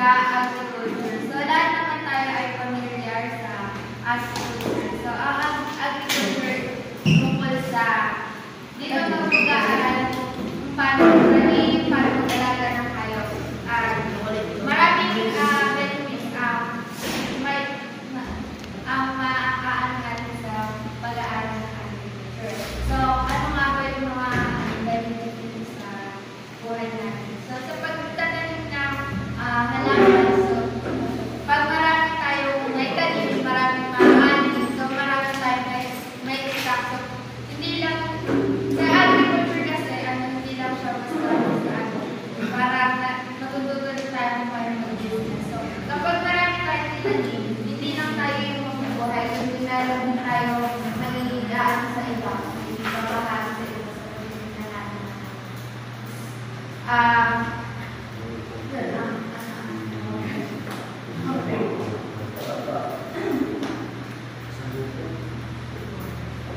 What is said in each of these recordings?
agriculture. So, lahat naman tayo ay familiar sa agriculture. So, ang agriculture tungkol sa dito na mag-aaral kung paano magtanim, paano mag-alaga ng hayop. Maraming benefits ang maaaangat sa pag-aaral ng agriculture. So, ano nga ba yung mga benefits sa buhay natin? So, sa pagtatanim ng halaman, so, pag marami tayong may tanim, maraming maaani, so marami tayong may stock. So, hindi lang, sa agriculture kasi, hindi lang siya basta para natutunan tayo kung paano mag-business. So, kapag marami tayong tinanim, hindi lang tayo yung mabubuhay, hindi na lang tayo nangingigaan sa iba, hindi babahagi sa iba sa pagkakas na natin.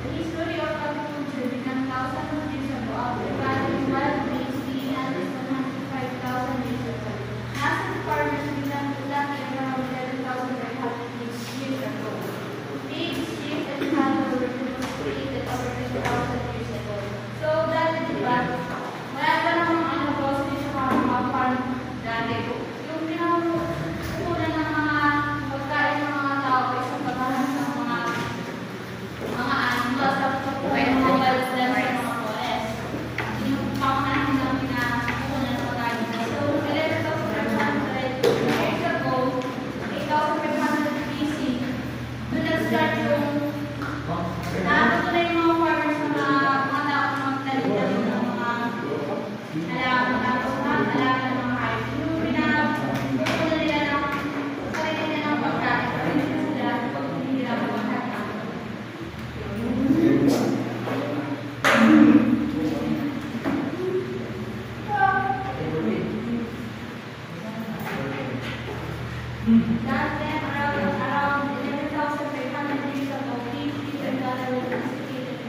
The history of agriculture began thousands of years ago after planting wild grains being at least 105,000 years ago. Massive farmers began to plant around 11,500 years ago. Pigs, sheep, and cattle were domesticated over 10,000 years ago. So, dati diba, wala pa namang grocery sa mga farm dati. Yung pinakakukulan ng mga pagkain ng mga tao ay sa paghahanap ng mga animals sa pagkakuha ng mga wildlife sa mga forest. Yung pangunahin lang pinakukunan ng pagkain. So, 11,500 years ago, 8,500 BC, doon nag-start yung nakatutunan yung mga farmers sa mga tao na magtalim-talim ng mga halaman, tapos alaga ng mga hayop. Yung pinakukunan nila ng sarili nila ng pagkain, hindi na sila pag-hihirap ng pagkain. Back then, around 11,500 years ago, pigs, sheep, and cattle were domesticated.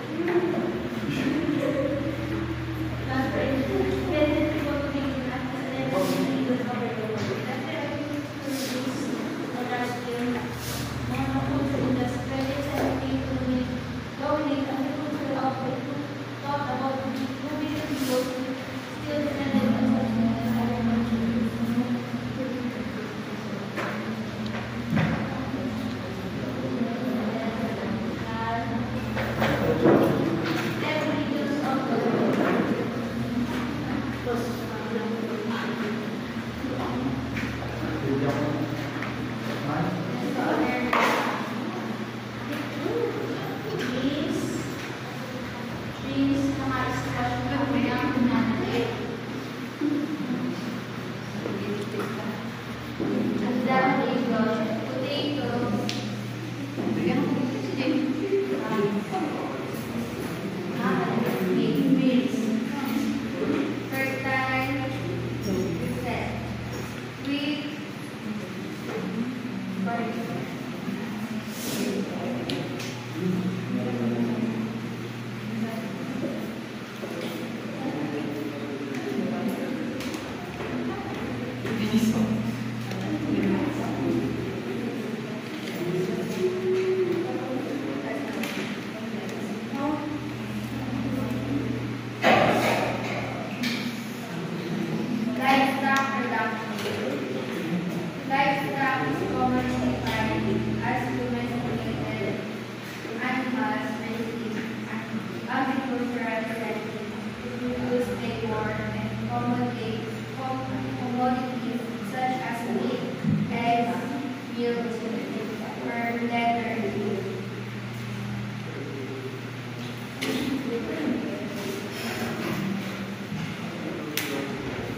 That's why it's expensive people to live in as the level of the world. That's why agriculture is a large-scale monoculture industry. It's a way to dominate agricultural output. Talk about moving the field, still dependent on such things as agriculture.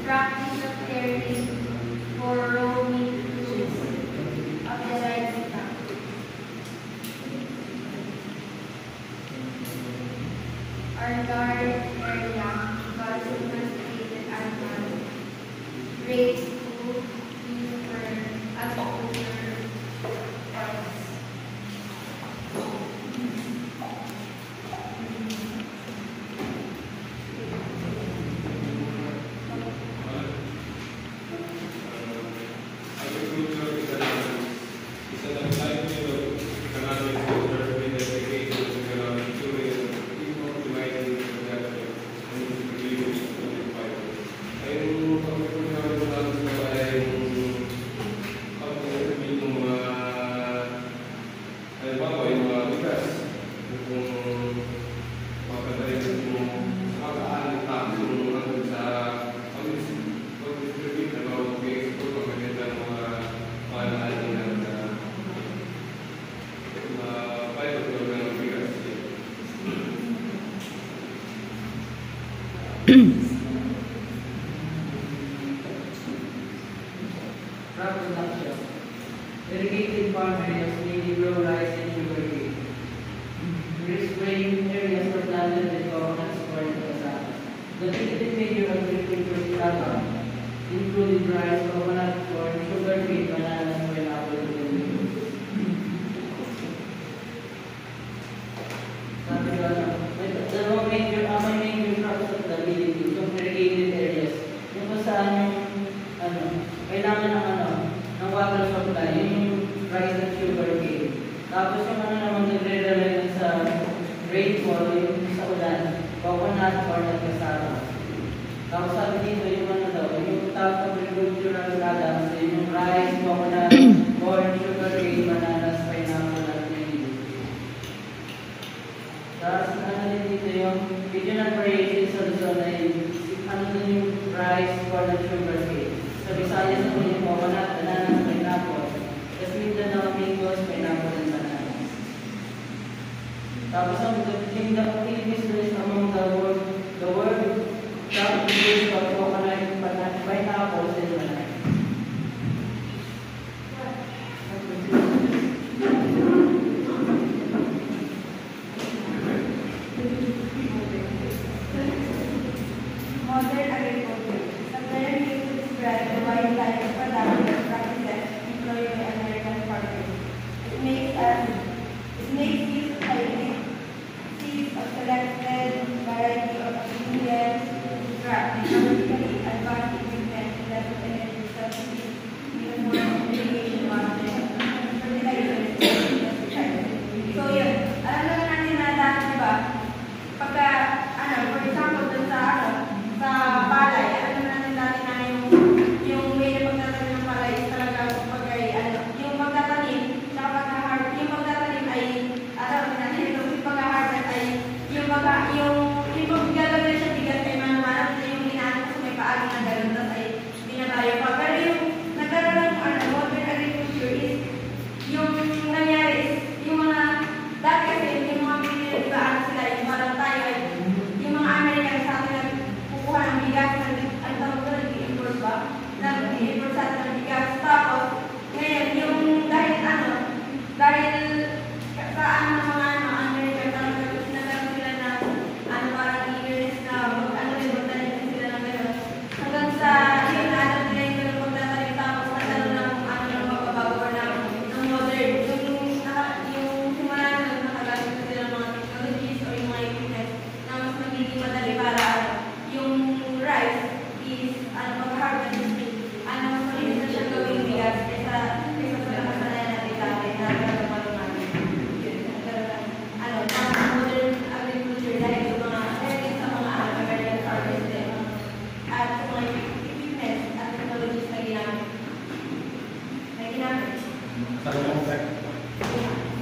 Practice of caring for roaming goods of the livestock. Our large area because domesticated animals raised food used for agriculture purposes. crop production. Irrigated farm areas mainly grow rice and sugarcane. Spraying areas are planted with coconuts or cassava. The 15 major agricultural strata included rice, coconut, corn, sugarcane, bananas, pineapple, and tomatoes. Sabi ko, dalawang major crops at the Philippines, yung irrigated areas. Yung kung saan yung, kailangan ng water supply, yung rice and sugarcane. Tapos yung naman nagre-rely sa rainfall, yung sa ulan, coconut, corn, at cassava. Tapos sabi dito, yung yung top agricultural products, yung rice, coconut, corn, sugarcane, bananas, pineapple, at tomatoes. Tapos din dito yung regional variations sa Luzon ay yung rice, corn, at sugarcane. Sa Visayas naman yung coconut, bananas, pineapple. Tapos Mindanao, mangoes, pineapple, and bananas. Tapos ang yung Philippines is among the world top produce of coconut, pineapples, and bananas. Modern agriculture. A better way to describe the wide type of production practices employed by American farmers. It makes use of hybrid seeds of selected variety of ingredients to extract technologically advanced ingredients that will energy substitute even more irrigation water, fertilizers, and pesticides. So yun, alam naman natin na dati, diba, pagka, for example, dun sa palay, alam naman natin dati na yung way na pagtatanim ng palay is talaga kapag ay, yung pagtatanim, tsaka pagka-harvest, yung pagtatanim ay, alam natin, yung pagka-harvest ay, yung gagawin na siya bigat kay manamanap, yung ginaan ko sa may paagi na gano'n, tapos ay binabayo pa. Pero yung nagkaroon ng modern agriculture is, yung nangyari is, yung mga, dati kasi yung mga pinili, diba, sila, yung parang tayo ay, yung mga American sa atin kukuha ng bigas, ang tawag ko, nag-i-import ba? Nag-i-import sa atin ng bigas. Tapos, ngayon, yung dahil sa ng mga American, talagang sinagawa sila na, parang eagerness na, magtanim sila ng gano'n. Hanggang sa, yun, alam nila yung gano'n magtatanim, tapos nagkaroon ng magbabago ng modern. Yung simula na nakagamit sila ng mga technologies o yung mga equipment na mas magiging madali para yung rice is mag-harvest mas malinis na siyang gawing bigas kaysa sa nakasanayan natin dati na nagkakamalo natin. Modern agriculture dahil sa mga American farmers din at sa mga equipment at technologies na ginamit. Salamat.